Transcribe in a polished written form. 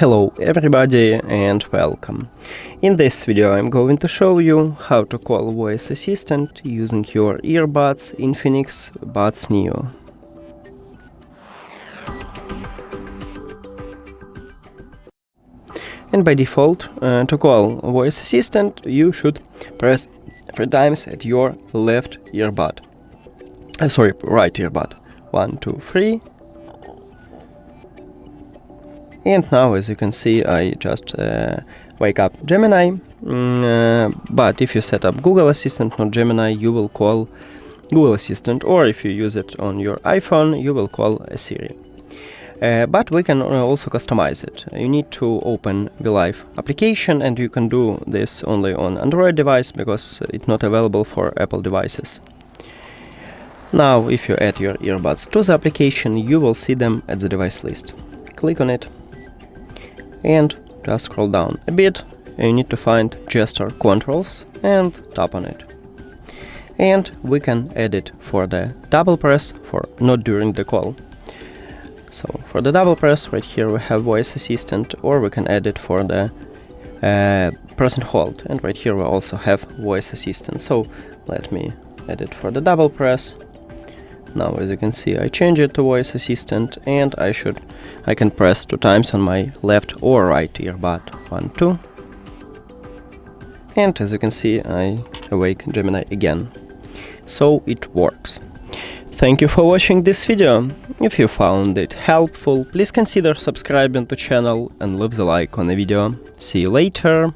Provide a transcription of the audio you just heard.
Hello everybody and welcome. In this video I'm going to show you how to call voice assistant using your earbuds INFINIX Buds Neo. And by default, to call voice assistant you should press 3 times at your left earbud. Right earbud. 1, 2, 3. And now, as you can see, I just wake up Gemini, but if you set up Google Assistant, not Gemini, you will call Google Assistant, or if you use it on your iPhone, you will call Siri. But we can also customize it. You need to open the Live application, and you can do this only on Android device because it's not available for Apple devices. Now, if you add your earbuds to the application, you will see them at the device list. Click on it and just scroll down a bit. You need to find gesture controls and tap on it. And we can add it for the double press, for not during the call. So for the double press, right here we have voice assistant, or we can add it for the person hold. And right here we also have voice assistant. So let me add it for the double press. Now, as you can see, I change it to voice assistant, and I can press 2 times on my left or right earbud. 1, 2. And as you can see, I awake Gemini again. So it works. Thank you for watching this video. If you found it helpful, please consider subscribing to the channel and leave the like on the video. See you later.